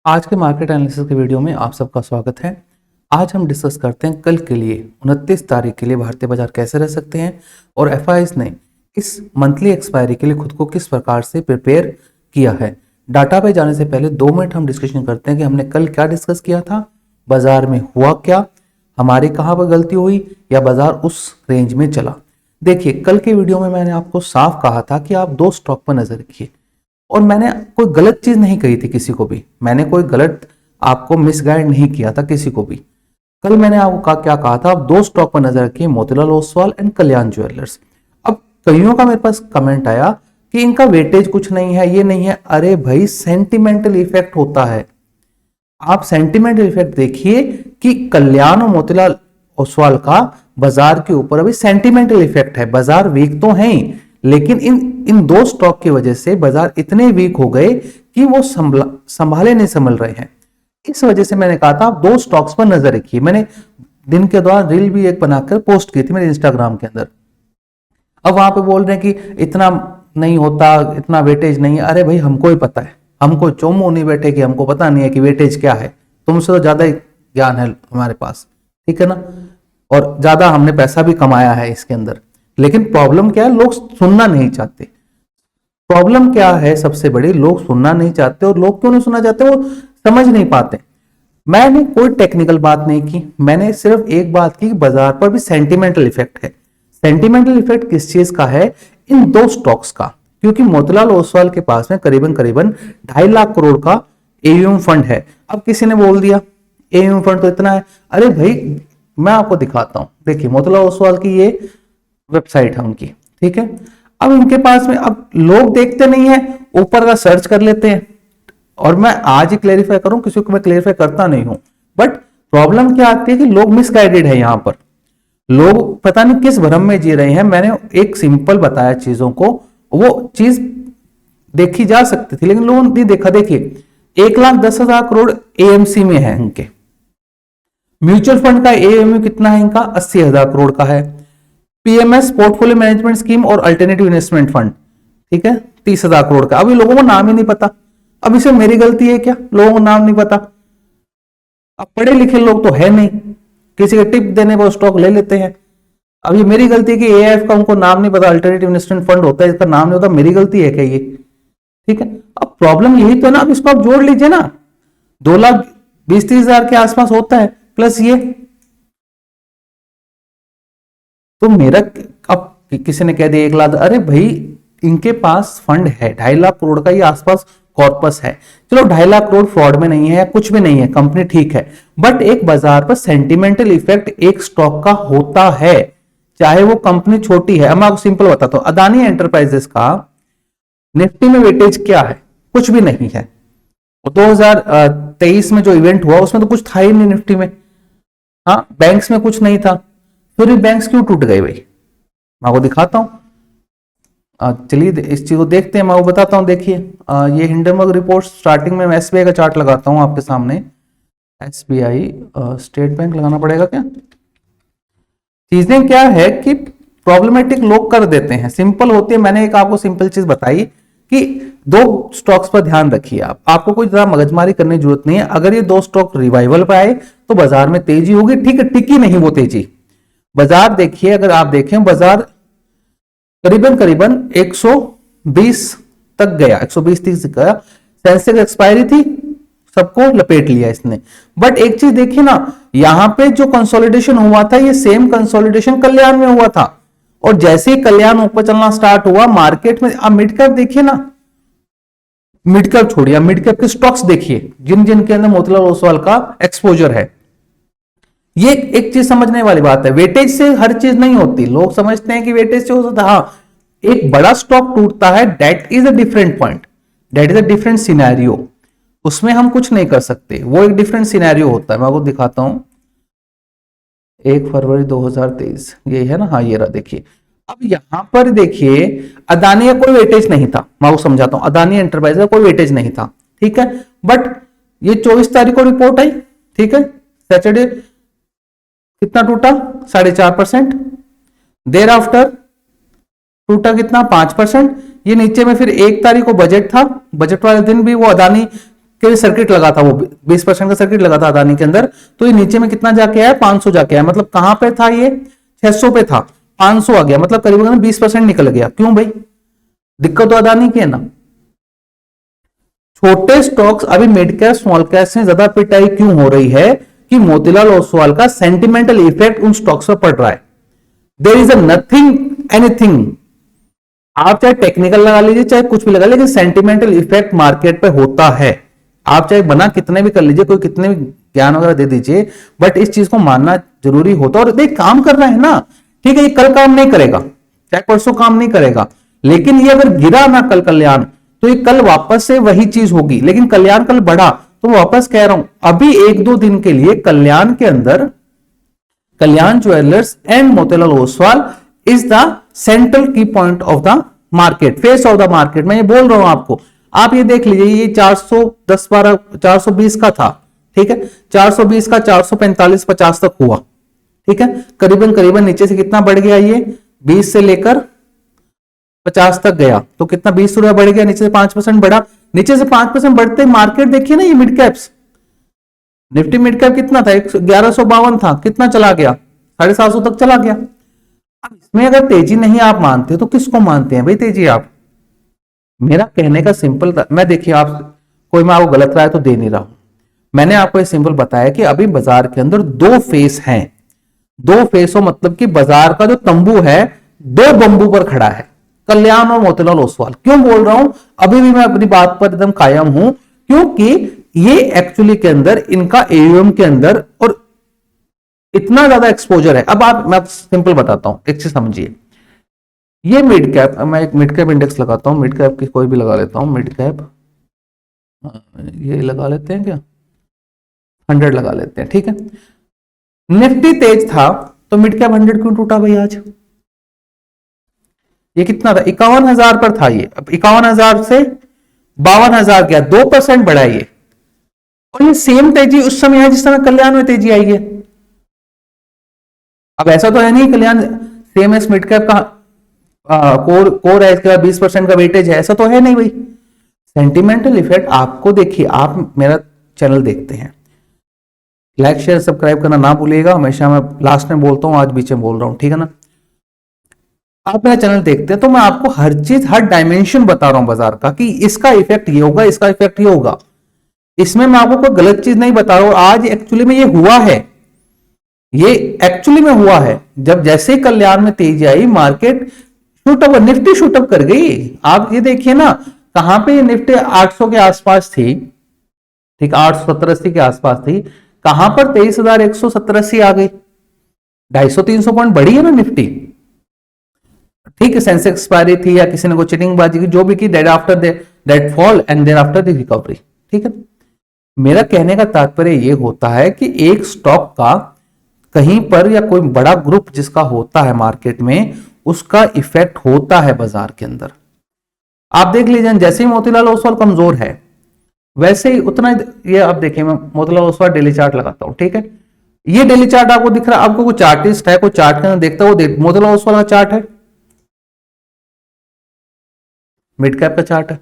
आज के market analysis के वीडियो में आप सबका स्वागत है। आज हम डिस्कस करते हैं कल के लिए 29 तारीख के लिए भारतीय बाजार कैसे रह सकते हैं और एफआईज ने इस मंथली एक्सपायरी के लिए खुद को किस प्रकार से प्रिपेयर किया है। डाटा पे जाने से पहले 2 मिनट हम डिस्कशन करते हैं कि हमने कल क्या डिस्कस किया था, बाजार में हुआ क्या, हमारी कहाँ पर गलती हुई या बाजार उस रेंज में चला। देखिए, कल के वीडियो में मैंने आपको साफ कहा था कि आप 2 स्टॉक पर नजर रखिए और मैंने कोई गलत चीज नहीं कही थी किसी को भी, मैंने कोई गलत आपको मिसगाइड नहीं किया था किसी को भी। कल मैंने आपको क्या कहा था, आप 2 स्टॉक पर नजर रखिए, Motilal Oswal and Kalyan jewellers. अब कईयों का मेरे पास कमेंट आया कि इनका वेटेज कुछ नहीं है, ये नहीं है। अरे भाई, सेंटिमेंटल इफेक्ट होता है। आप सेंटिमेंटल इफेक्ट देखिए कि कल्याण और मोतीलाल ओसवाल का बाजार के ऊपर अभी सेंटिमेंटल इफेक्ट है। बाजार वीक तो है ही, लेकिन इन 2 स्टॉक की वजह से बाजार इतने वीक हो गए कि वो संभाले नहीं संभल रहे हैं। इस वजह से मैंने कहा था आप 2 स्टॉक्स पर नजर रखिए। मैंने दिन के दौरान रील भी एक बनाकर पोस्ट की थी मेरे इंस्टाग्राम के अंदर। अब वहां पे बोल रहे हैं कि इतना नहीं होता, इतना वेटेज नहीं है। अरे भाई, हमको ही पता है, हमको चोमू नहीं बैठे कि हमको पता नहीं है कि वेटेज क्या है। तुमसे तो ज्यादा ज्ञान है हमारे पास, ठीक है ना, और ज्यादा हमने पैसा भी कमाया है इसके अंदर। लेकिन प्रॉब्लम क्या है, लोग सुनना नहीं चाहते। प्रॉब्लम क्या है सबसे बड़ी, लोग सुनना नहीं चाहते। और लोग क्यों नहीं सुनना चाहते, वो समझ नहीं पाते। मैंने कोई टेक्निकल बात नहीं की, मैंने सिर्फ एक बात की कि बाजार पर भी सेंटिमेंटल इफेक्ट है। सेंटिमेंटल इफेक्ट किस चीज का है, इन 2 स्टॉक्स का। क्योंकि मोतीलाल ओसवाल के पास में करीबन 2.5 लाख करोड़ का एयूएम फंड है। अब किसी ने बोल दिया एयूएम फंड तो इतना है। अरे भाई, मैं आपको दिखाता हूं। देखिए, मोतीलाल ओसवाल की ये वेबसाइट है उनकी, ठीक है। अब इनके पास में, अब लोग देखते नहीं है, ऊपर का सर्च कर लेते हैं। और मैं आज ही क्लेरिफाई करूं, किसी को मैं क्लेरिफाई करता नहीं हूं, बट प्रॉब्लम क्या आती है कि लोग मिसगाइडेड है। यहां पर लोग पता नहीं किस भ्रम में जी रहे हैं। मैंने एक सिंपल बताया चीजों को, वो चीज देखी जा सकती थी लेकिन लोगों ने नहीं देखा। देखिए, 1,10,000 करोड़ एएमसी में है इनके। म्यूचुअल फंड का एएमयू कितना है इनका, 80,000 करोड़ का है। पीएमएस पोर्टफोलियो मैनेजमेंट स्कीम और अल्टरनेटिव इन्वेस्टमेंट फंड, ठीक है, 30,000 करोड़ का। अभी लोगों को नाम ही नहीं पता। अब इसमें मेरी गलती है क्या, लोगों को नाम नहीं पता? अब पढ़े लिखे लोग तो है नहीं, किसी के टिप देने पर स्टॉक ले लेते हैं। अब ये मेरी गलती है कि एआईएफ का उनको नाम नहीं पता, अल्टरनेटिव इन्वेस्टमेंट फंड होता है, इसका नाम नहीं होता, मेरी गलती है क्या ये? ठीक है। अब प्रॉब्लम यही तो है ना। अब इसको आप जोड़ लीजिए ना, 2,20,30,000 के आसपास होता है, प्लस ये तो मेरा। अब किसी ने कह दिया 1 लाख, अरे भाई, इनके पास फंड है 2.5 लाख करोड़ का, ये आसपास कॉर्पस है। चलो 2.5 लाख करोड़ फ्रॉड में नहीं है या कुछ भी नहीं है, कंपनी ठीक है, बट एक बाजार पर सेंटिमेंटल इफेक्ट एक स्टॉक का होता है, चाहे वो कंपनी छोटी है। अब मैं आपको सिंपल बताता हूं, अदानी एंटरप्राइजेस का निफ्टी में वेटेज क्या है, कुछ भी नहीं है। 2023 में जो इवेंट हुआ उसमें तो कुछ था ही नहीं निफ्टी में। हाँ, बैंक्स में कुछ नहीं था, फिर भी बैंक्स क्यों टूट गए भाई, मैं आपको दिखाता हूं। चलिए इस चीज को देखते हैं, मैं वो बताता हूं। देखिए, ये हिंडनबर्ग रिपोर्ट, स्टार्टिंग में मैं एसबीआई का चार्ट लगाता हूं आपके सामने। एसबीआई, स्टेट बैंक लगाना पड़ेगा क्या? चीजें क्या है कि प्रॉब्लमेटिक लोग कर देते हैं, सिंपल होती है। मैंने एक आपको सिंपल चीज बताई कि 2 स्टॉक्स पर ध्यान रखिए। आपको कोई ज्यादा मगजमारी करने की जरूरत नहीं है। अगर ये 2 स्टॉक रिवाइवल पर आए तो बाजार में तेजी होगी, ठीक है, टिकी नहीं वो तेजी। बाजार देखिए, अगर आप देखें, बाजार करीबन करीबन 120 तक गया, 120-30 गया। सेंसेक्स एक्सपायरी थी, सबको लपेट लिया इसने। बट एक चीज देखिए ना, यहां पे जो कंसोलिडेशन हुआ था, ये सेम कंसोलिडेशन कल्याण में हुआ था। और जैसे ही कल्याण ऊपर चलना स्टार्ट हुआ मार्केट में, आप मिड कैप देखिए ना, मिड कैप छोड़िए, मिड कैप के स्टॉक्स देखिए जिन जिन के अंदर मोतीलाल ओसवाल का एक्सपोजर है। ये एक चीज समझने वाली बात है, वेटेज से हर चीज नहीं होती। लोग समझते हैं कि वेटेज से हो सकता है, हाँ, एक बड़ा स्टॉक टूटता है, that is a different point, that is a different scenario. उसमें हम कुछ नहीं कर सकते, वो एक डिफरेंट सिनेरियो होता है। मैं आपको दिखाता हूं, 1 फरवरी 2023 ये है ना, हाँ ये रहा, देखिए। अब यहां पर देखिए, अदानी का कोई वेटेज नहीं था, मैं आपको समझाता हूं। अदानी एंटरप्राइज का कोई वेटेज नहीं था, ठीक है। बट ये 24 तारीख को रिपोर्ट आई, ठीक है, सैटरडे, कितना टूटा, 4.5%। देर आफ्टर टूटा कितना, 5%। ये नीचे में फिर 1 तारीख को बजट था, बजट वाले दिन भी वो अदानी के सर्किट लगा था, वो 20% का सर्किट लगा था अदानी के अंदर, तो ये नीचे में कितना जाके आया, 500 जाके आया। मतलब कहां पे था ये, 600 पे था, 500 आ गया, मतलब करीबन 20% निकल गया। क्यों भाई, दिक्कत तो अदानी की है ना। छोटे स्टॉक्स अभी मिड कैप स्मॉल कैप से ज्यादा पिटाई क्यों हो रही है, कि मोतीलाल ओसवाल का सेंटिमेंटल इफेक्ट उन स्टॉक्स पर पड़ रहा है। There is a nothing anything, आप चाहे टेक्निकल लगा लीजिए चाहे कुछ भी लगा लीजिए, लेकिन सेंटिमेंटल इफेक्ट मार्केट पे होता है। आप चाहे बना कितने भी कर लीजिए, कोई कितने भी ज्ञान वगैरह दे दीजिए, बट इस चीज को मानना जरूरी होता है। और देख काम कर रहा है ना, ठीक है, ये कल काम नहीं करेगा, चाहे परसों काम नहीं करेगा, लेकिन ये अगर गिरा ना कल कल्याण, तो ये कल वापस से वही चीज होगी। लेकिन कल्याण कल बढ़ा, तो वापस कह रहा हूं अभी एक दो दिन के लिए कल्याण के अंदर, Kalyan Jewellers and Motilal Oswal is the central key point of the market, face of the market. मैं ये बोल रहा हूं आपको, आप ये देख लीजिए, ये 410 12 420 का था, ठीक है, 420 का 445 50 तक हुआ, ठीक है, करीबन करीबन नीचे से कितना बढ़ गया, ये 20 से लेकर 50 तक गया, तो कितना 20 रुपया बढ़ गया, नीचे से 5% बढ़ा। नीचे से 5% बढ़ते मार्केट देखिए ना, ये mid caps, Nifty mid cap कितना था, 1152 था, कितना चला गया, 750 तक चला गया। अब इसमें अगर तेजी नहीं आप मानते तो किसको मानते हैं भाई तेजी आप। मेरा कहने का सिंपल था, मैं देखिए आप, कोई मैं आपको गलत राय तो दे नहीं रहा हूं, मैंने आपको ये सिंपल बताया कि अभी बाजार के अंदर दो फेस हैं, दो फेस हो मतलब कि बाजार का जो तंबू है दो बंबू पर खड़ा है, कल्याण और मोतीलाल ओसवाल। क्यों बोल रहा हूं, अभी भी मैं अपनी बात पर एकदम कायम हूं, क्योंकि ये एक्चुअली के अंदर इनका एयूएम के अंदर और इतना ज्यादा एक्सपोजर है। अब आप, मैं सिंपल बताता हूं, एक चीज समझिए, ये मिड कैप, मैं एक मिड कैप इंडेक्स लगाता हूं, मिड कैप की कोई भी लगा लेता हूं, मिड कैप ये लगा लेते हैं क्या, 100 लगा लेते हैं, ठीक है। निफ्टी तेज था तो मिड कैप 100 क्यों टूटा भाई आज, ये कितना था, 51,000 पर था ये, अब 51,000 से 52,000 गया, 2% बढ़ा ये। और ये सेम तेजी उस समय है जिस समय कल्याण में तेजी आई है। अब ऐसा तो है नहीं कल्याण सेम एस मिड कैप का कोर कोर है, इसके बाद 20% का वेटेज है, ऐसा तो है नहीं भाई। सेंटिमेंटल इफेक्ट आपको, देखिए आप मेरा चैनल देखते हैं, लाइक शेयर सब्सक्राइब करना ना भूलिएगा, हमेशा मैं लास्ट में बोलता हूं, आज बीच में बोल रहा हूं, ठीक है ना। आप मेरा चैनल देखते हैं तो मैं आपको हर चीज, हर डायमेंशन बता रहा हूं बाजार का, कि इसका इफेक्ट ये होगा, इसका इफेक्ट ये होगा। इसमें मैं आपको कोई गलत चीज नहीं बता रहा हूं, आज एक्चुअली में ये हुआ है, ये एक्चुअली में हुआ है। जब जैसे कल्याण में तेजी आई, मार्केट शूटअप, निफ्टी शूटअप कर गई। आप ये देखिए ना, कहां पे निफ्टी 800 के आसपास थी, ठीक, 870 के आसपास थी, कहां पर 23,170 आ गई, 250-300 पॉइंट बढ़ी है ना निफ्टी, ठीक है। सेंसेक्स एक्सपायरी थी या किसी ने कोई चिटिंग बाजी की, जो भी की, that after that fall and then after the recovery, ठीक है। मेरा कहने का तात्पर्य यह होता है कि एक स्टॉक का कहीं पर, या कोई बड़ा ग्रुप जिसका होता है मार्केट में, उसका इफेक्ट होता है बाजार के अंदर। आप देख लीजिए, जैसे ही मोतीलाल ओसवाल कमजोर है, वैसे ही उतना, ये आप देखिए, मैं मोतीलाल ओसवाल डेली चार्ट लगाता हूं, ठीक है, ये डेली चार्ट आपको दिख रहा है, आपको कोई चार्टिस्ट है, कोई चार्ट के अंदर देखता है, वो मोतीलाल ओसवाल का चार्ट है, मिड कैप का चार्ट है,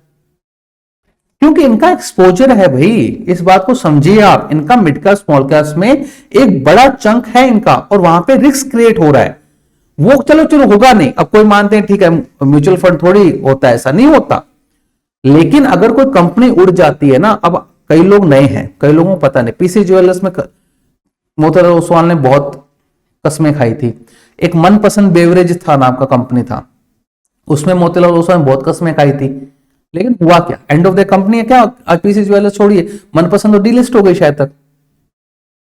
क्योंकि इनका एक्सपोजर है भाई। इस बात को समझिए आप, इनका मिड कैप स्मॉल कैप में एक बड़ा चंक है इनका, और वहां पे रिस्क क्रिएट हो रहा है। वो चलो चलो होगा नहीं, अब कोई मानते हैं ठीक है, म्यूचुअल फंड थोड़ी होता है, ऐसा नहीं होता, लेकिन अगर कोई कंपनी उड़ जाती है ना, अब कई लोग नए हैं, कई लोगों को पता नहीं, पीसी ज्वेलर्स में मोतीलाल ओसवाल ने बहुत कस्में खाई थी। एक मनपसंद बेवरेज था नाम का कंपनी था, उसमें मोतीलाल ओसवाल ने बहुत कस्में खाई थी, लेकिन हुआ क्या, एंड ऑफ द कंपनी है क्या, पीसी ज्वेलर्स छोड़िए, मनपसंद तो डीलिस्ट हो गई शायद तक।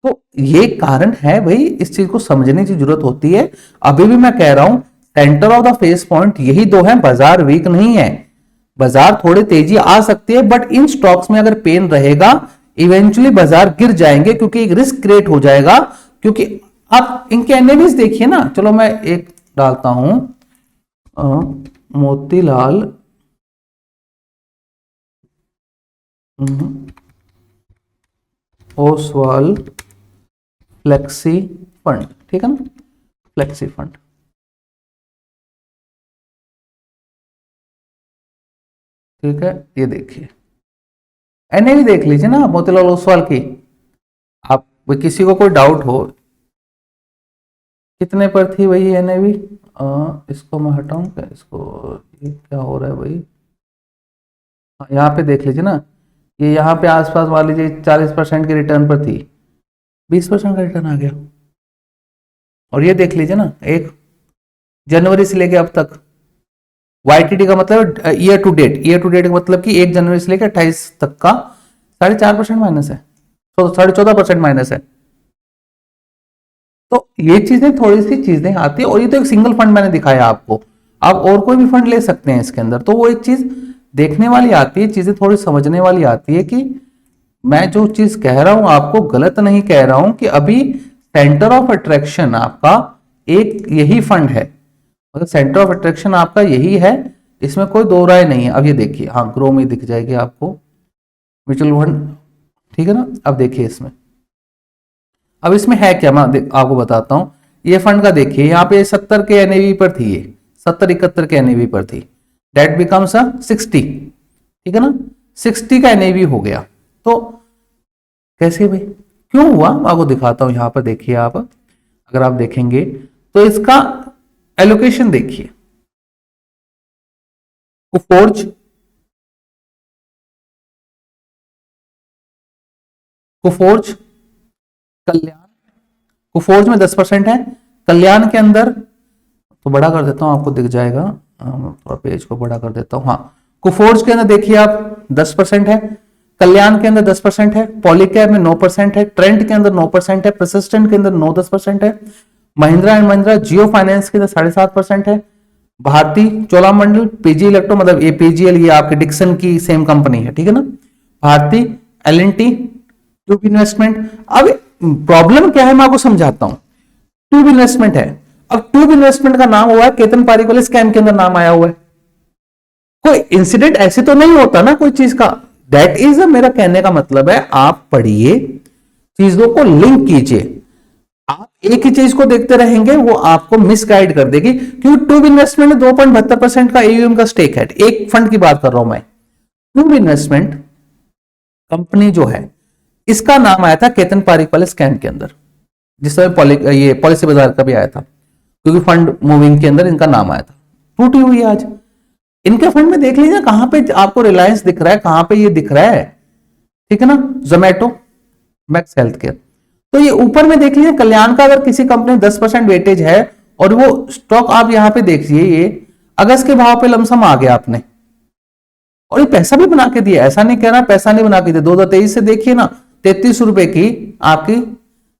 तो ये कारण है भाई, इस चीज को समझने की जरूरत होती है। अभी भी मैं कह रहा हूं, centre of the face point यही दो है, बाजार वीक नहीं है, बाजार थोड़ी तेजी आ सकती है, बट इन स्टॉक्स में अगर पेन रहेगा, इवेंचुअली बाजार गिर जाएंगे, क्योंकि एक रिस्क क्रिएट हो जाएगा। क्योंकि आप इनके एनालिसिस देखिए ना, चलो मैं एक डालता हूं, मोतीलाल ओसवाल फ्लेक्सी फंड, ठीक है ना, फ्लेक्सी फंड, ठीक है, ये देखिए एनएवी देख लीजिए ना मोतीलाल ओसवाल की। आप किसी को कोई डाउट हो, कितने पर थी भाई एनएवी? इसको मैं हटाऊं क्या इसको? ये क्या हो रहा है भाई? यहाँ पे देख लीजिए ना, ये यहाँ पे आसपास मान लीजिए 40% के रिटर्न पर थी, 20% का रिटर्न आ गया। और ये देख लीजिए ना, एक जनवरी से लेके अब तक, वाईटीडी का मतलब year to date, year to date का मतलब कि 1 जनवरी से लेकर 28 तक का 4.5% माइनस है, तो 14.5% माइनस है। तो ये चीजें थोड़ी सी चीजें आती है, और ये तो एक सिंगल फंड मैंने दिखाया आपको, आप और कोई भी फंड ले सकते हैं इसके अंदर। तो वो एक चीज देखने वाली आती है, चीजें थोड़ी समझने वाली आती है कि मैं जो चीज कह रहा हूं आपको गलत नहीं कह रहा हूं, कि अभी सेंटर ऑफ अट्रैक्शन आपका एक यही फंड है, मतलब सेंटर ऑफ अट्रैक्शन आपका यही है, इसमें कोई दो राय नहीं है। अब ये देखिए, हाँ ग्रो में दिख जाएगी आपको म्यूचुअल फंड, ठीक है ना। अब देखिए इसमें, अब इसमें है क्या, मैं आपको बताता हूं। ये फंड का देखिए, यहाँ पे 70 के एनएवी पर थी, ये 70-71 के एनएवी पर थी, डेट बिकम्स 60, ठीक है ना, 60 का एनएवी हो गया। तो कैसे भाई, क्यों हुआ, मैं आपको दिखाता हूं। यहां पर देखिए आप, अगर आप देखेंगे तो इसका एलोकेशन देखिए, कुफोर्ज, कुफोर्ज, कल्याण, कुफोर्ज में 10% है, कल्याण के अंदर, तो बड़ा कर देता हूं आपको दिख जाएगा, थोड़ा पेज को बड़ा कर देता हूं। हाँ, कुफोर्ज के अंदर देखिए आप 10% है, कल्याण के अंदर 10% है, पॉलीकैब में 9% है, ट्रेंट के अंदर 9% है, परसिस्टेंट के अंदर 9-10% है, Mahindra and Mahindra Jio finance के अंदर 7.5% है, भारती चोलामंडल, पीजी इलेक्ट्रो, मतलब ये पीजीएल, ये आपके डिक्सन की सेम कंपनी है, ठीक है ना, भारती, एलएनटी, ट्यूब इन्वेस्टमेंट। अब प्रॉब्लम क्या है मैं आपको समझाता हूं। ट्यूब इन्वेस्टमेंट है, अब ट्यूब इन्वेस्टमेंट का नाम हुआ है केतन पारीक वाले स्कैम के अंदर नाम आया हुआ है, कोई इंसिडेंट ऐसे तो नहीं होता ना कोई चीज का। दैट इज मेरा कहने का मतलब है, आप पढ़िए, चीजों को लिंक कीजिए। आप एक ही चीज को देखते रहेंगे वो आपको मिसगाइड कर देगी, क्योंकि ट्यूब इन्वेस्टमेंट में 2.72% का एयूएम का स्टेक है, एक फंड की बात कर रहा हूं मैं। ट्यूब इन्वेस्टमेंट कंपनी जो है, इसका नाम आया था केतन पारीक वाले स्कैम के अंदर, जिस समय ये पॉलिसी बाजार का भी आया था, क्योंकि फंड मूविंग के अंदर इनका नाम आया था। टूटी हुई है आज इनके फंड में, देख लीजिए कहां पे आपको रिलायंस दिख रहा है, कहां पे ये दिख रहा है, ठीक है ना, जोमेटो, मैक्स हेल्थ केयर। तो ये ऊपर में देख लीजिए, कल्याण का अगर किसी कंपनी 10% वेटेज है, और वो स्टॉक आप यहां पे देखिए, ये अगस्त के भाव पे लमसम आ गया आपने, और ये पैसा भी बना के दिया, ऐसा नहीं कह रहा पैसा नहीं बना के दिया। 2023 से देखिए ना, 33 रुपए की आपकी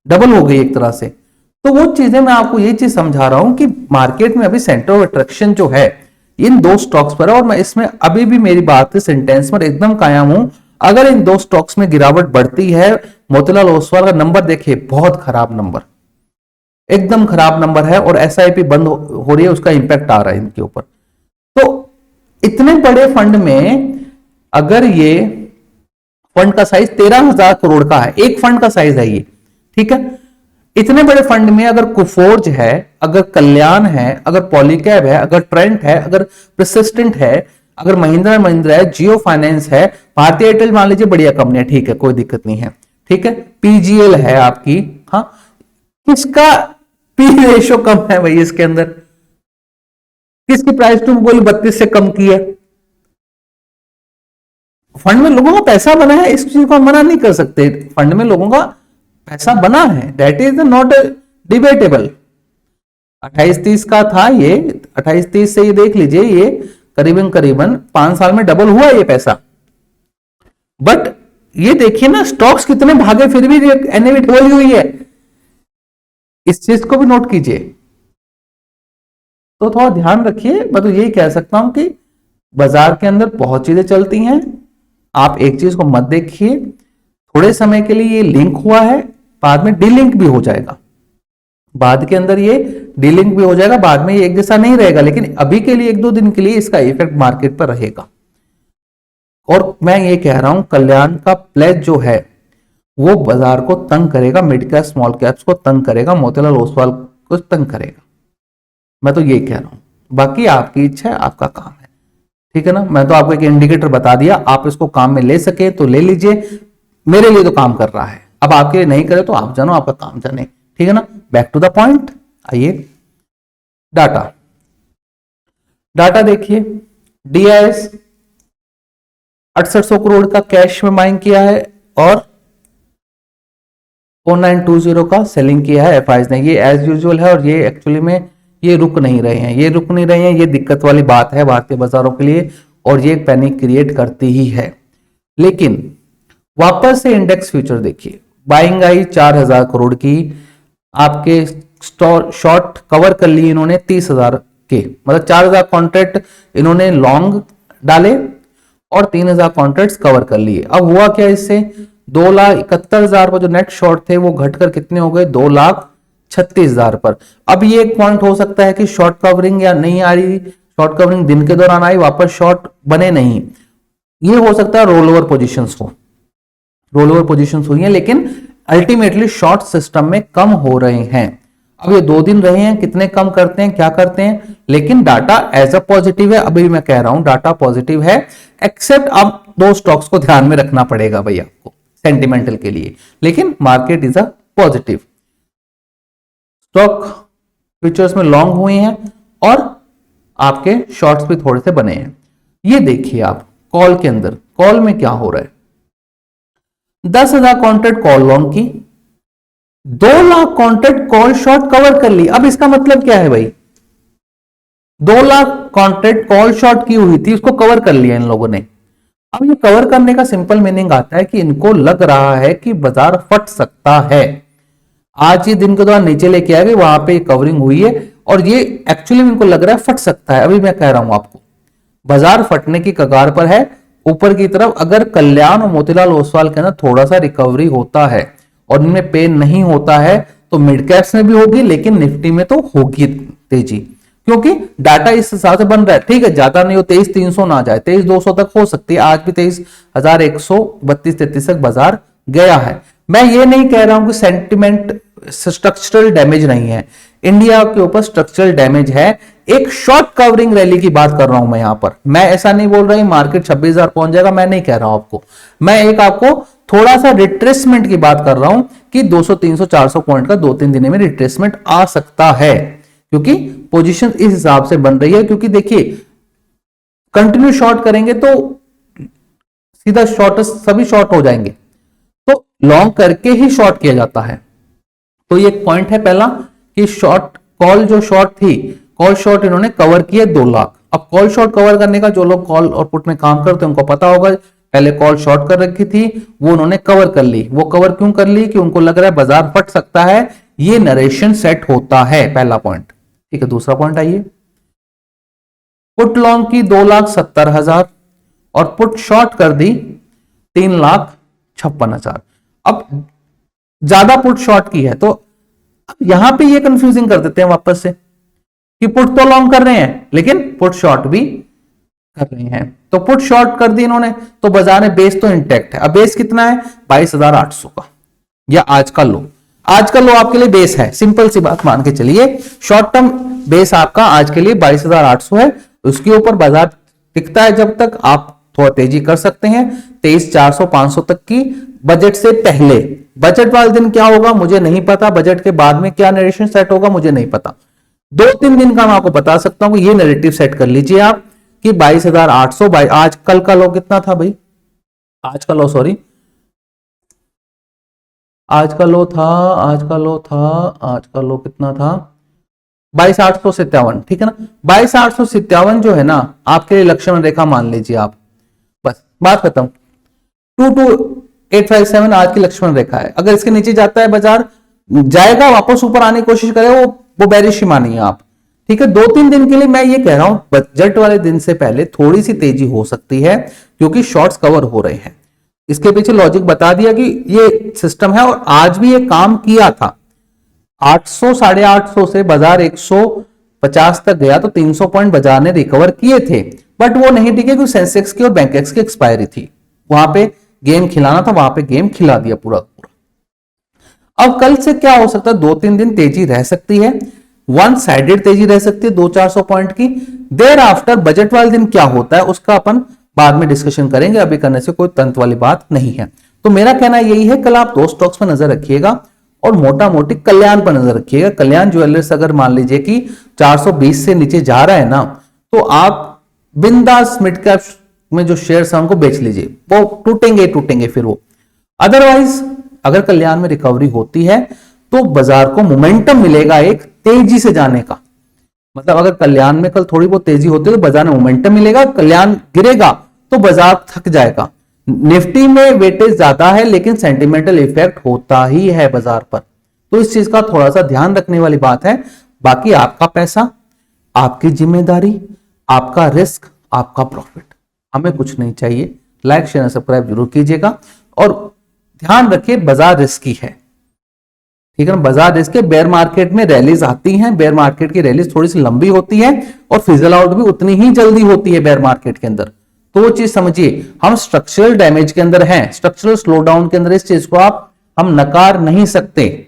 डबल हो गई एक तरह से। तो वो चीजें मैं आपको ये चीज समझा रहा हूं कि मार्केट में अभी सेंटर ऑफ अट्रैक्शन जो है इन दो स्टॉक्स पर है, और मैं इसमें अभी भी मेरी बात सेंटेंस पर एकदम कायम हूं। अगर इन दो स्टॉक्स में गिरावट बढ़ती है, मोतीलाल ओसवाल का नंबर देखिए, बहुत खराब नंबर, एकदम खराब नंबर है, और एसआईपी बंद हो रही है, उसका इंपैक्ट आ रहा है इनके ऊपर। तो इतने बड़े फंड में अगर ये फंड का साइज 13,000 करोड़ का है, एक फंड का साइज है ये, ठीक है, इतने बड़े फंड में अगर कुफोर्ज है, अगर कल्याण है, अगर पॉलीकैब है, अगर ट्रेंट है, अगर परसिस्टेंट है, अगर महिंद्रा महिंद्रा है, जियो फाइनेंस है, भारतीय एयरटेल मान लीजिए बढ़िया कंपनी है, ठीक है, कोई दिक्कत नहीं है, ठीक है, पीजीएल है आपकी, हाँ, किसका पी रेशो कम है भाई इसके अंदर, किसकी प्राइस टू बुक 32 से कम की है। फंड में लोगों का पैसा बना है, इस चीज को हम मना नहीं कर सकते, फंड में लोगों का पैसा बना है, दैट इज नॉट डिबेटेबल। 28-30 का था ये, 28-30 से ये देख लीजिए, ये करीबन करीबन 5 साल में डबल हुआ ये पैसा। बट ये देखिए ना, स्टॉक्स कितने भागे, फिर भी एनएवी डबल हुई है, इस चीज को भी नोट कीजिए। तो थोड़ा ध्यान रखिए, मैं तो यही कह सकता हूं कि बाजार के अंदर बहुत चीजें चलती हैं, आप एक चीज को मत देखिए, थोड़े समय के लिए ये लिंक हुआ है, बाद में डीलिंक भी हो जाएगा, बाद के अंदर ये डीलिंक भी हो जाएगा, बाद में ये एक जैसा नहीं रहेगा, लेकिन अभी के लिए 1-2 दिन के लिए इसका इफेक्ट मार्केट पर रहेगा। और मैं ये कह रहा हूं, कल्याण का प्लेज जो है वो बाजार को तंग करेगा, मिड कैप स्मॉल कैप्स को तंग करेगा, मोतीलाल ओसवाल को तंग करेगा, मैं तो ये कह रहा हूं। बाकी आपकी इच्छा है, आपका काम है। ठीक है ना। मैं तो आपको एक इंडिकेटर बता दिया, आप इसको काम में ले सके तो ले लीजिए, मेरे लिए तो काम कर रहा है। अब आपके लिए नहीं करे तो आप जानो, आपका काम जाने, ठीक है ना। बैक टू द पॉइंट, आइए डाटा। डाटा देखिए, डीआईएस 6800 करोड़ का कैश में बाइंग किया है और 4920 का सेलिंग किया है एफआईज ने। ये एज यूजुअल है और ये एक्चुअली में ये रुक नहीं रहे हैं, ये रुक नहीं रहे हैं, ये दिक्कत वाली बात है भारतीय बाजारों के लिए और ये पैनिक क्रिएट करती ही है। लेकिन वापस से इंडेक्स फ्यूचर देखिए, बाइंग आई 4000 करोड़ की, आपके शॉर्ट कवर कर लिए इन्होंने 30,000 के, मतलब 4000 कॉन्ट्रैक्ट इन्होंने लॉन्ग डाले और 3000 कॉन्ट्रैक्ट्स कवर कर लिए। अब हुआ क्या, इससे 2,71,000 पर जो नेट शॉर्ट थे वो घटकर कितने हो गए, 2,36,000 पर। अब ये एक पॉइंट हो सकता है कि शॉर्ट कवरिंग या नहीं आ रही, शॉर्ट कवरिंग दिन के दौरान आई, वापस शॉर्ट बने नहीं, ये हो सकता है रोल ओवर पोजिशंस हो, रोल ओवर पोजिशंस हुई हैं, लेकिन अल्टीमेटली शॉर्ट सिस्टम में कम हो रहे हैं। अब ये 2 दिन रहे हैं, कितने कम करते हैं, क्या करते हैं, लेकिन डाटा एज अ पॉजिटिव है। अभी मैं कह रहा हूं डाटा पॉजिटिव है, एक्सेप्ट अब 2 स्टॉक्स को ध्यान में रखना पड़ेगा भाई आपको सेंटिमेंटल के लिए, लेकिन market is a positive. Stock futures में लॉन्ग हुए हैं और आपके शॉर्ट्स भी थोड़े से बने हैं। ये देखिए आप कॉल के अंदर, कॉल में क्या हो रहा है, 10,000 कॉन्ट्रैक्ट कॉल लॉन्ग की, 2 lakh contract call short cover कर ली। अब इसका मतलब क्या है भाई, 2 लाख कॉन्ट्रैक्ट कॉल शॉर्ट की हुई थी, उसको कवर कर लिया इन लोगों ने। अब ये कवर करने का सिंपल मीनिंग आता है कि इनको लग रहा है कि बाजार फट सकता है। आज ही दिन के दौरान नीचे लेके आ गए, वहां पे कवरिंग हुई है और ये एक्चुअली इनको लग रहा है फट सकता है। अभी मैं कह रहा हूं आपको, बाजार फटने की कगार पर है ऊपर की तरफ। अगर कल्याण और मोतीलाल ओसवाल के अंदर थोड़ा सा रिकवरी होता है और इनमें पेन नहीं होता है तो मिड कैप्स में भी होगी, लेकिन निफ्टी में तो होगी तेजी, क्योंकि डाटा इस हिसाब से बन रहा है। ठीक है, ज्यादा नहीं हो, 23,300 ना जाए, 23,200 तक हो सकती है। आज भी 23,132-33 तक बाजार गया है। मैं ये नहीं कह रहा हूं कि सेंटिमेंट स्ट्रक्चरल डैमेज नहीं है, इंडिया के ऊपर स्ट्रक्चरल डैमेज है। एक शॉर्ट कवरिंग रैली की बात कर रहा हूं मैं यहां पर। मैं ऐसा नहीं बोल रहा हूं मार्केट 26,000 पहुंच जाएगा, मैं नहीं कह रहा हूं आपको। मैं एक आपको थोड़ा सा रिट्रेसमेंट की बात कर रहा हूं कि 200, 300, 400 पॉइंट का 2-3 दिन में रिट्रेसमेंट आ सकता है, क्योंकि पोजीशन इस हिसाब से बन रही है। क्योंकि देखिए कंटिन्यू शॉर्ट करेंगे तो सीधा शॉर्ट, सभी शॉर्ट हो जाएंगे, तो लॉन्ग करके ही शॉर्ट किया जाता है। तो ये एक पॉइंट है पहला कि शॉर्ट कॉल जो शॉर्ट थी, कॉल शॉर्ट इन्होंने कवर किया 2 लाख। अब कॉल शॉर्ट कवर करने का जो लोग कॉल और पुट में काम करते हैं उनको पता होगा, पहले कॉल शॉर्ट कर रखी थी, वो उन्होंने कवर कर ली। वो कवर क्यों कर ली, कि उनको लग रहा है बाजार फट सकता है, ये नरेशन सेट होता है, पहला पॉइंट। ठीक है, दूसरा पॉइंट आइए, पुट लॉन्ग की 2,70,000 और पुट शॉर्ट कर दी 3,56,000। अब ज्यादा पुट शॉर्ट की है तो यहां पे ये कंफ्यूजिंग कर देते हैं वापस से कि पुट तो लॉन्ग कर रहे हैं लेकिन पुट शॉर्ट भी कर रहे हैं। तो पुट शॉर्ट कर दी इन्होंने, तो बाजार में बेस तो इंटैक्ट है। अब बेस कितना है, 22,800 का, या आज का लो। आज का लो आपके लिए बेस है, सिंपल सी बात मान के चलिए, शॉर्ट टर्म बेस आपका आज के लिए 22,800 है। उसके ऊपर बाजार टिकता है जब तक आप थोड़ा तेजी कर सकते हैं 23,400, 500 तक की, बजट से पहले। बजट वाले दिन क्या होगा मुझे नहीं पता, बजट के बाद में क्या नरेशन सेट होगा मुझे नहीं पता। 2-3 दिन का मैं आपको बता सकता हूं कि ये नैरेटिव सेट कर लीजिए आप कि 22,800। आज कल का लो कितना था भाई, आज का लो सॉरी, आज का लो कितना था, 22,857। ठीक है ना, 22,857 जो है ना आपके लिए लक्ष्मण रेखा मान लीजिए आप, बस बात खत्म। 22,857 आज की लक्ष्मण रेखा है। अगर इसके नीचे जाता है बाजार, जाएगा वापस ऊपर आने की कोशिश करे, वो बेरिश ही मानिए आप। ठीक है, 2-3 दिन के लिए मैं ये कह रहा हूं बजट वाले दिन से पहले थोड़ी सी तेजी हो सकती है, क्योंकि शॉर्ट्स कवर हो रहे हैं। इसके पीछे लॉजिक बता दिया कि ये सिस्टम है और आज भी ये काम किया था। 800, 850 से बाजार 150 तक गया तो 300 पॉइंट बाजार ने रिकवर किए थे, बट वो नहीं टिके क्योंकि सेंसेक्स की और बैंकेक्स की एक्सपायरी थी। वहां पे गेम खिलाना था, वहां पे गेम खिला दिया पूरा। अब कल से क्या हो सकता है, 2-3 दिन तेजी रह सकती है। वन साइडेड तेजी रह सकती है 200-400 पॉइंट की। देर आफ्टर बजट वाले दिन क्या होता है उसका अपन बाद में डिस्कशन करेंगे, अभी करने से कोई तंत्र वाली बात नहीं है। तो मेरा कहना यही है, कल आप 2 स्टॉक्स पर नजर रखिएगा और मोटा मोटी कल्याण पर नजर रखिएगा। कल्याण ज्वेलर्स अगर मान लीजिए कि 420 से नीचे जा रहा है ना, तो आप बिंदास मिड कैप में जो शेयर्स हैं उनको बेच लीजिए, वो टूटेंगे फिर वो। अदरवाइज अगर कल्याण में रिकवरी होती है तो बाजार को मोमेंटम मिलेगा एक तेजी से जाने का। मतलब अगर कल्याण में कल थोड़ी बहुत तेजी होती है तो बाजार में मोमेंटम मिलेगा, कल्याण गिरेगा तो बाजार थक जाएगा। निफ्टी में वेटेज ज्यादा है लेकिन सेंटिमेंटल इफेक्ट होता ही है बाजार पर, तो इस चीज का थोड़ा सा ध्यान रखने वाली बात है। बाकी आपका पैसा, आपकी जिम्मेदारी, आपका रिस्क, आपका प्रॉफिट, हमें कुछ नहीं चाहिए। लाइक शेयर सब्सक्राइब जरूर कीजिएगा और ध्यान रखिए बाजार रिस्की है, ठीक है ना। बाजार रिस्की, बेयर मार्केट में रैलीज आती हैं, बेयर मार्केट की रैलीज थोड़ी सी लंबी होती है और फिजल आउट भी उतनी ही जल्दी होती है बेयर मार्केट के अंदर। तो वो चीज समझिए, हम स्ट्रक्चरल डैमेज के अंदर हैं, स्ट्रक्चरल स्लो डाउन के अंदर, इस चीज को हम नकार नहीं सकते।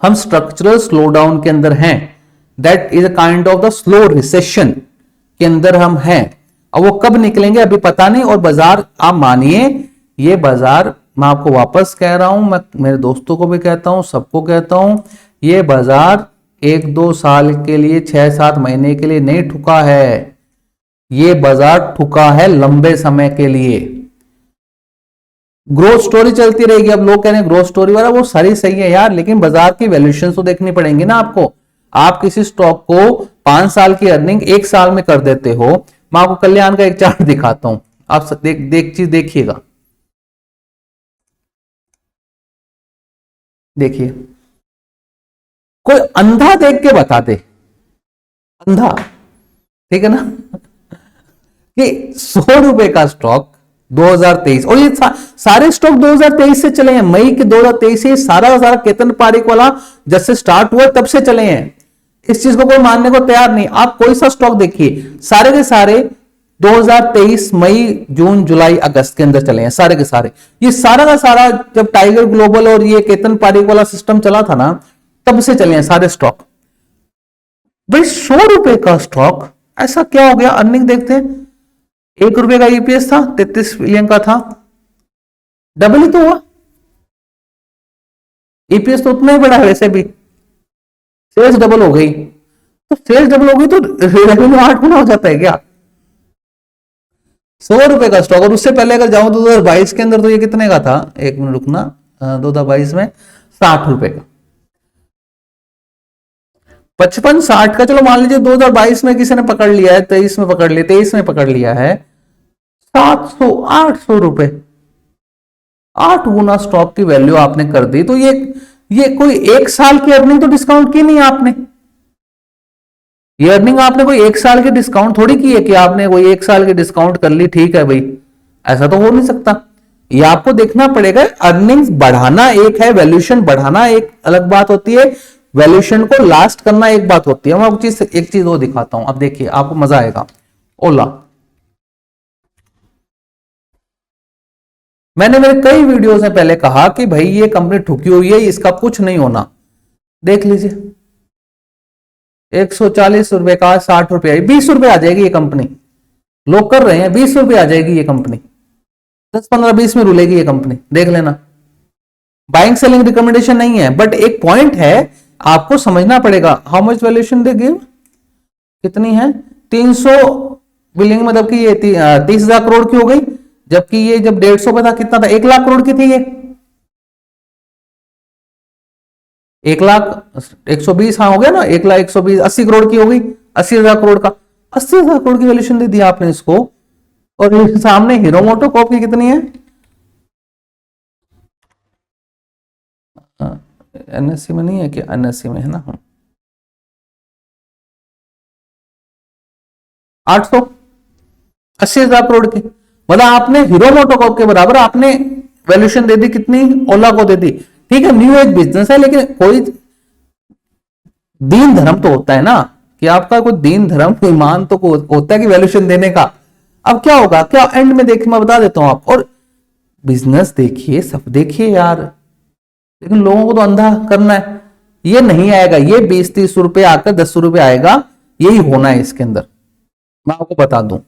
हम स्ट्रक्चरल स्लो डाउन के अंदर हैं, that is a kind of the slow recession के अंदर हम हैं। अब वो कब निकलेंगे अभी पता नहीं। और बाजार, आप मानिए ये बाजार, मैं आपको वापस कह रहा हूं, मैं मेरे दोस्तों को भी कहता हूं, सबको कहता हूं, ये बाजार 1-2 साल के लिए, 6-7 महीने के लिए नहीं ठुका है, ये बाजार ठुका है लंबे समय के लिए। ग्रोथ स्टोरी चलती रहेगी। अब लोग कह रहे हैं ग्रोथ स्टोरी वाला, वो सारी सही है यार, लेकिन बाजार की वैल्यूएशन तो देखनी पड़ेंगी ना आपको। आप किसी स्टॉक को 5 साल की अर्निंग 1 साल में कर देते हो। मैं आपको कल्याण का एक चार्ट दिखाता हूं, आप चीज देखिएगा। देखिए, कोई अंधा देख के बता दे, अंधा, ठीक है ना, कि 100 रुपए का स्टॉक 2023, और ये सारे स्टॉक 2023 से चले हैं, मई के 2023 से सारा का सारा केतन पारिक वाला जब से स्टार्ट हुआ तब से चले हैं। इस चीज को कोई मानने को तैयार नहीं। आप कोई सा स्टॉक देखिए, सारे के सारे 2023 मई, जून, जुलाई, अगस्त के अंदर चले हैं सारे के सारे। ये सारा का सारा जब टाइगर ग्लोबल और ये केतन पारिक वाला सिस्टम चला था ना, तब से चले हैं सारे स्टॉक। भाई 100 रुपए का स्टॉक, ऐसा क्या हो गया? अर्निंग देखते हैं, 1 रुपए का ईपीएस था, 33 बिलियन का था, डबल ही तो हुआ। ईपीएस तो उतना ही बड़ा है वैसे भी, सेल्स डबल हो गई, तो सेल्स डबल हो गई तो रेवेन्यू 8 गुना हो जाता है क्या? 100 रुपए का स्टॉक। और उससे पहले अगर जाऊं तो 2022 के अंदर तो ये कितने का था, 1 मिनट रुकना, 2022 में 60 रुपए का, 55-60 का। चलो मान लीजिए 2022 में किसी ने पकड़ लिया है, 23 में पकड़ लिया, 23 में पकड़ लिया है, 700-800 रुपए, 8 गुना स्टॉक की वैल्यू आपने कर दी। तो ये कोई 1 साल की अर्निंग तो डिस्काउंट की नहीं आपने। ये अर्निंग आपने कोई 1 साल की डिस्काउंट थोड़ी की है कि आपने कोई 1 साल की डिस्काउंट कर ली, ठीक है भाई, ऐसा तो हो नहीं सकता। ये आपको देखना पड़ेगा, अर्निंग्स बढ़ाना एक है, वैल्यूएशन बढ़ाना एक अलग बात होती है, वैल्यूएशन को लास्ट करना एक बात होती है। मैं आपको एक चीज वो दिखाता हूं, अब देखिए आपको मजा आएगा। ओला, मैंने मेरे कई वीडियोस में पहले कहा कि भाई ये कंपनी ठुकी हुई है, इसका कुछ नहीं होना। देख लीजिए, 140 रुपए का 60 रुपए, 20 रुपए आ जाएगी ये कंपनी। लोग कर रहे हैं, 20 रुपए आ जाएगी ये कंपनी, 10-15-20 में रुलेगी ये कंपनी, देख लेना। बाइंग सेलिंग रिकमेंडेशन नहीं है, बट एक पॉइंट है, आपको समझना पड़ेगा। How much valuation they give, कितनी है? 300 बिलियन, मतलब कि ये 30,000 करोड़ की हो गई, जबकि ये जब 150 पे था कितना था, 1 लाख करोड़ की थी ये, 1 लाख 120, हाँ हो गया ना, 1 लाख 120, 80 करोड़ की हो गई, 80,000 करोड़ का, 80,000 करोड़ की वैल्यूएशन दे दी आपने इसको। और सामने हीरो मोटोकॉर्प की कितनी है, एनएससी में नहीं है कि, एनएससी में है ना, 880,000 करोड़ की। मतलब आपने हीरो मोटोकॉर्प के बराबर आपने वैल्यूएशन दे दी, कितनी? ओला को दे दी। ठीक है, न्यू एज बिजनेस है, लेकिन कोई दीन धर्म तो होता है ना, कि आपका कोई दीन धर्म ईमान तो होता है कि वैल्यूएशन देने का। अब क्या होगा, क्या एंड में देखिए, मैं बता देता हूं आप। और बिजनेस देखिए, सब देखिए यार, लेकिन लोगों को तो अंधा करना है। ये नहीं आएगा, ये 20-30 रुपए आकर 10 रुपए आएगा, यही होना है इसके अंदर, मैं आपको बता दूं।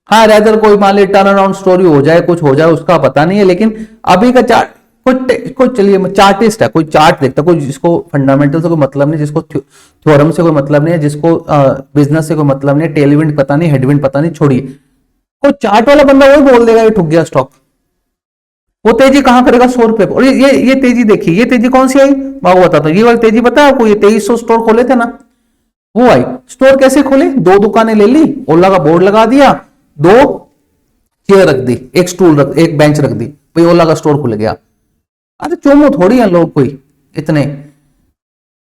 हाँ रेदर कोई मान ली टर्न अराउंड स्टोरी हो जाए, कुछ हो जाए, उसका पता नहीं है, लेकिन अभी का चार्ट कोई चलिए चार्टिस्ट है, कोई चार्ट देखता, कोई जिसको फंडामेंटल से कोई मतलब नहीं, जिसको थ्योरम से कोई मतलब नहीं है, जिसको बिजनेस से कोई मतलब नहीं है, टेलविंड पता नहीं, हेडविंड पता नहीं, छोड़िए, कोई चार्ट वाला बंदा वही बोल देगा ये ठुक गया स्टॉक। वो तेजी कहां करेगा? 100 रुपए। और ये तेजी देखिए, ये तेजी कौन सी आई मैं आपको बताता हूँ। ये वाली तेजी पता है आपको, ये 2300 स्टोर खोले थे ना, वो आई। स्टोर कैसे खोले? 2 दुकानें ले ली, ओला का बोर्ड लगा दिया, 2 चेयर रख दी, एक स्टूल रख, एक बेंच रख दी, भाई ओला का स्टोर खुल गया। अरे चोमो थोड़ी है लोग कोई इतने,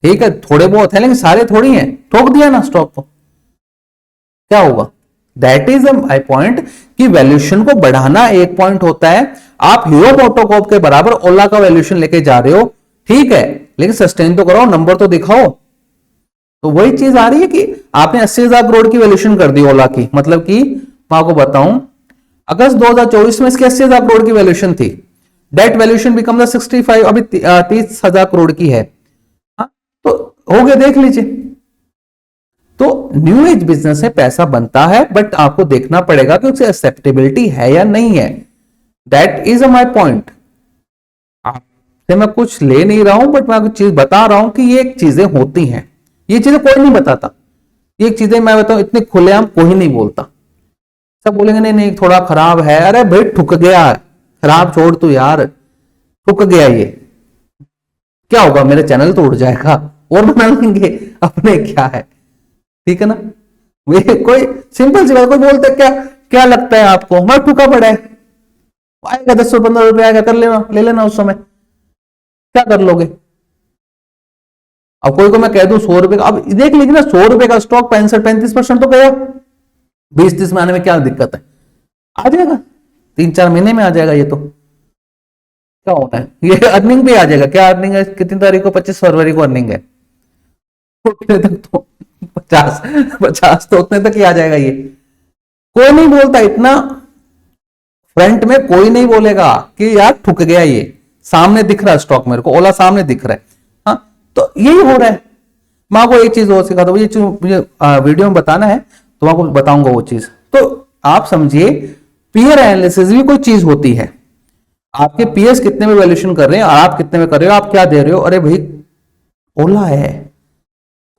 ठीक है थोड़े बहुत है लेकिन सारे थोड़ी हैं। ठोक दिया ना स्टॉक को, क्या होगा? दैट इज माय पॉइंट कि वैल्यूएशन को बढ़ाना एक पॉइंट होता है। आप हीरो मोटोकॉर्प के बराबर ओला का वैल्यूएशन लेके जा रहे हो, ठीक है, लेकिन सस्टेन तो कराओ, नंबर तो दिखाओ। तो वही चीज आ रही है कि आपने 80,000 करोड़ की वैल्यूएशन कर दी ओला की, मतलब कि मैं आपको बताऊं अगस्त 2024 में इसकी 80,000 करोड़ की वैल्यूएशन थी, डेट वैल्यूएशन बिकम द 65, अभी 30,000 करोड़ की है। हाँ, तो हो गया, देख लीजिए। तो न्यू एज बिजनेस है, पैसा बनता है, बट आपको देखना पड़ेगा कि उससे एक्सेप्टेबिलिटी है या नहीं है। That is my point. आपसे मैं कुछ ले नहीं रहा हूं, बट मैं कुछ चीज बता रहा हूं कि ये चीजें होती हैं, ये चीजें कोई नहीं बताता। ये चीजें मैं बताऊं इतने खुलेआम कोई नहीं बोलता। सब बोलेंगे नहीं नहीं थोड़ा खराब है, अरे भाई ठुक गया, खराब छोड़ तू यार, ठुक गया, ये क्या होगा? मेरा चैनल तो उड़ जाएगा और बना लेंगे अपने, क्या है, ठीक है ना। वे कोई सिंपल सी बात, कोई बोलते क्या क्या लगता है आपको? मैं ठुका पड़ा है, आएगा 10-15 रुपए आएगा, कर लेना, ले लेना, उस समय क्या कर लोगे? अब कोई को मैं कह दूं 100 रुपए का, अब देख लीजिए ना, 100 रुपए का स्टॉक 65-35% तो गया, 20-30 में आने में क्या दिक्कत है? आ जाएगा 3-4 महीने में आ जाएगा। ये तो क्या होना है, ये अर्निंग पे आ जाएगा। क्या अर्निंग है? कितनी तारीख को? 25 फरवरी को अर्निंग है, उतने तक तो 50 तो उतने तक ही आ जाएगा। ये कोई नहीं बोलता, इतना फ्रंट में कोई नहीं बोलेगा कि यार ठुक गया, ये सामने दिख रहा है स्टॉक, मेरे को ओला सामने दिख रहा है। हाँ, तो यही हो रहा है। मैं आपको एक चीज और सिखा दूं, ये चीज मुझे वीडियो में बताना है तो मैं आपको बताऊंगा वो चीज। तो आप समझिए पीयर एनालिसिस भी कोई चीज होती है। आपके पीएस कितने में वैल्यूएशन कर रहे हैं और आप कितने में कर रहे हो, आप क्या दे रहे हो? अरे भाई ओला है,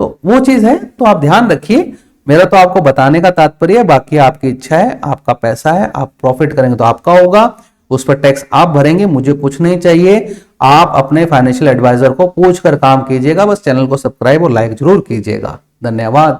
तो वो चीज है। तो आप ध्यान रखिए, मेरा तो आपको बताने का तात्पर्य है, बाकी आपकी इच्छा है, आपका पैसा है, आप प्रॉफिट करेंगे तो आपका होगा, उस पर टैक्स आप भरेंगे, मुझे कुछ नहीं चाहिए। आप अपने फाइनेंशियल एडवाइजर को पूछकर काम कीजिएगा। बस चैनल को सब्सक्राइब और लाइक जरूर कीजिएगा। धन्यवाद।